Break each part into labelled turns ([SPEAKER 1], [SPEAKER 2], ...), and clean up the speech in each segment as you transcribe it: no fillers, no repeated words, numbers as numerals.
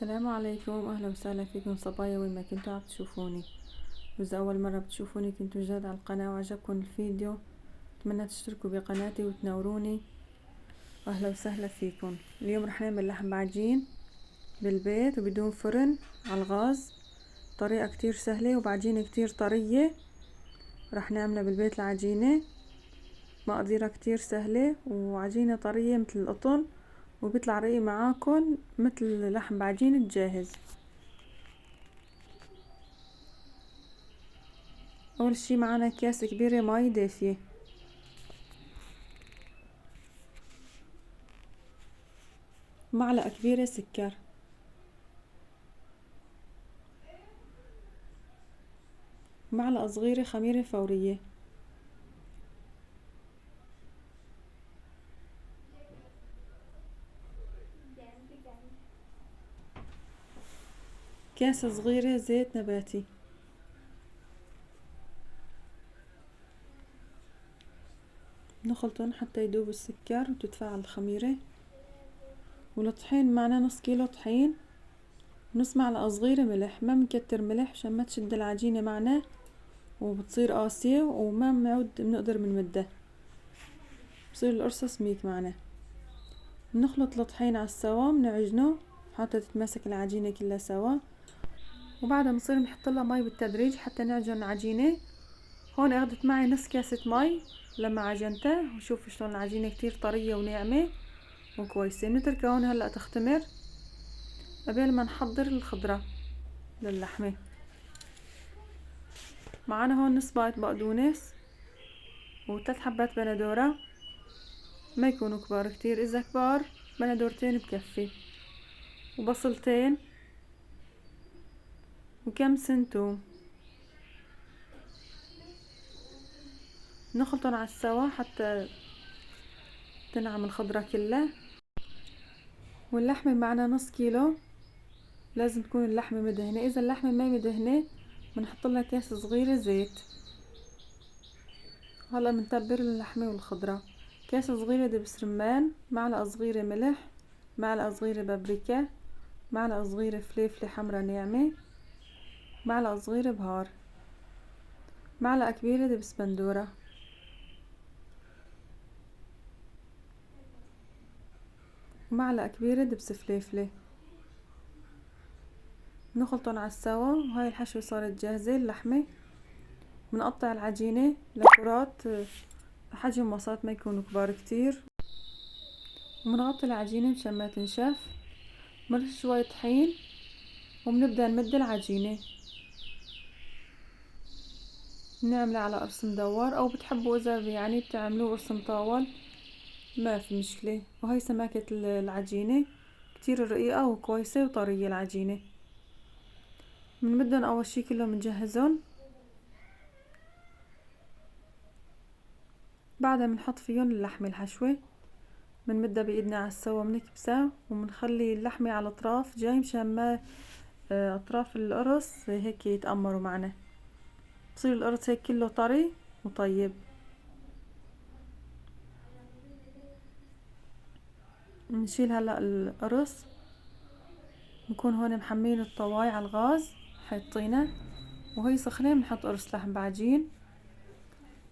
[SPEAKER 1] السلام عليكم، اهلا وسهلا فيكم صبايا وين ما كنتوا عم تشوفوني. واذا اول مره بتشوفوني كنتوا جداد على القناه وعجبكم الفيديو اتمنى تشتركوا بقناتي وتنوروني. اهلا وسهلا فيكم. اليوم رح نعمل لحم بعجين بالبيت وبدون فرن على الغاز، طريقه كتير سهله وبعجينه كتير طريه. رح نعملها بالبيت العجينه، مقاديرها كتير سهله وعجينه طريه مثل القطن، وبيطلع رقيق معاكم مثل لحم بعجين جاهز. اول شي معنا اكياس كبيرة مي دافية، معلقة كبيرة سكر، معلقة صغيرة خميرة فورية، كاسة صغيرة زيت نباتي، نخلطن حتى يدوب السكر وتتفاعل الخميرة. والطحين معنا نص كيلو طحين، ونص معلقة صغيرة ملح، ما بنكتر ملح عشان ما تشد العجينة معنا وبتصير قاسية وما بنقدر بنمدها، بصير القرصة سميك معنا. بنخلط الطحين على السوا، بنعجنه حتى تتماسك العجينة كلها سوا، وبعدها بنصير نحطلها مي بالتدريج حتى نعجن العجينة. هون اخدت معي نص كاسة مي لما عجنتها، وشوفوا شلون العجينة كتير طرية وناعمة وكويسة. بنتركها هون هلأ تختمر قبل ما نحضر الخضرة للحمة. معانا هون نص بايت بقدونس و3 حبات بندورة، ما يكونوا كبار كتير، اذا كبار بندورتين بكفي، وبصلتين وكم سن توم. نخلطن على السوا حتى تنعم الخضرة كلها. واللحمة معنا نص كيلو، لازم تكون اللحمة مدهنة، اذا اللحمة ما مدهنة بنحط لها كاسة صغيرة زيت. هلا بنتبل اللحمة والخضرة، كاسة صغيرة دبس رمان، معلقة صغيرة ملح، معلقة صغيرة بابريكا، معلقة صغيرة فلفلة حمرا ناعمة، معلقة صغيرة بهار، معلقة كبيرة دبس بندورة، ومعلقة كبيرة دبس فليفلة. نخلطن على السوا، وهاي الحشوة صارت جاهزة. اللحمة بنقطع العجينة لكرات حجم وسط، ما يكونوا كبار كتير، وبنغطي العجينة مشان ما تنشف. بنرش شوية طحين وبنبدأ نمد العجينة، بنعمله على قرص مدور، او بتحبوا اذا يعني بتعملوه قرص مطاول ما في مشكلة. وهي سماكة العجينة كتير رقيقة وكويسة وطرية العجينة. بنمدن اول شي كلهم بنجهزن، بعدها بنحط فيهم اللحمة الحشوة، بنمدها بايدنا على السوا، بنكبسها وبنخلي اللحمة على الاطراف جاي مشان ما اطراف القرص هيك يتأمروا معنا، بصير القرص هيك كله طري وطيب. نشيل هلا القرص، نكون هون محمين الطواي على الغاز حاطينه، وهي سخنة بنحط قرص لحم بعجين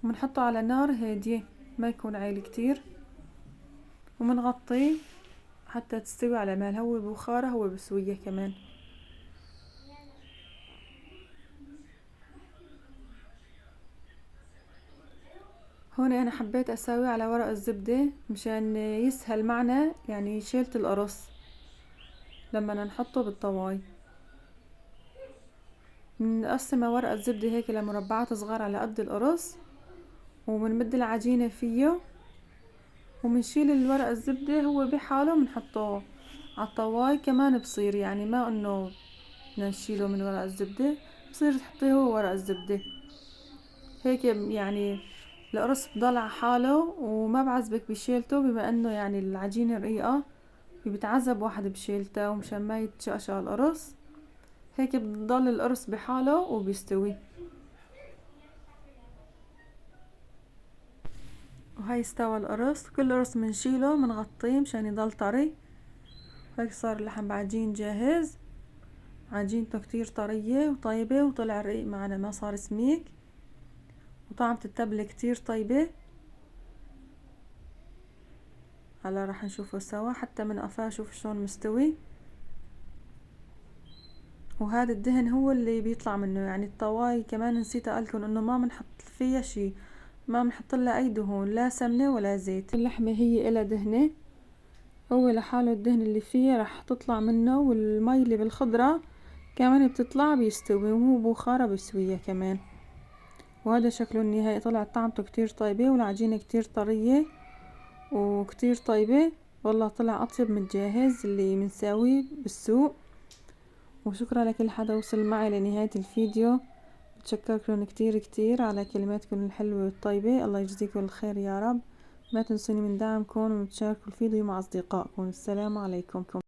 [SPEAKER 1] وبنحطه على نار هادية ما يكون عالي كتير، وبنغطيه حتى تستوي على مهل، هو بخارة هو بسوية كمان. هون انا حبيت اساوي على ورق الزبدة مشان يسهل معنا يعني شيلة القرص لما نحطه بالطواي. بنقسم ورق الزبدة هيك لمربعات صغار على قد القرص، وبنمد العجينة فيه، وبنشيل الورق الزبدة هو بحاله بنحطه على الطواي كمان، بصير يعني ما انه بدنا نشيله من ورق الزبدة، بصير تحطيه هو ورق الزبدة هيك يعني القرص بضل على حاله وما بعذبك بشيلته، بما انه يعني العجينة رقيقة بتعذب واحد بشيلته، ومشان ما يتشقشق القرص هيك بضل القرص بحاله وبيستوي. وهي استوى القرص، كل قرص بنشيله بنغطيه مشان يضل طري، هيك صار اللحم بعجين جاهز. عجينته كتير طرية وطيبة وطلع رقيق معنا، ما صار سميك، وطعمة التبلة كتير طيبة. هلا راح نشوفه سوا حتى من قفاه شوف شلون مستوي. وهذا الدهن هو اللي بيطلع منه، يعني الطواي كمان نسيت اقولكم انه ما بنحط فيها شي، ما بنحط لها اي دهون، لا سمنة ولا زيت. اللحمة هي إلها دهنة، هو لحاله الدهن اللي فيه راح تطلع منه، والمي اللي بالخضرة كمان بتطلع بيستوي، وهو بخارة بيسويها كمان. وهذا شكله النهائي، طلع طعمته كتير طيبة والعجينة كتير طرية وكتير طيبة، والله طلع أطيب من الجاهز اللي منساويه بالسوق. وشكرا لكل حدا وصل معي لنهاية الفيديو، بتشكركم كتير كتير على كلماتكم الحلوة والطيبة، الله يجزيكم الخير يا رب. ما تنسوني من دعمكم وتشاركوا الفيديو مع أصدقائكم. السلام عليكم.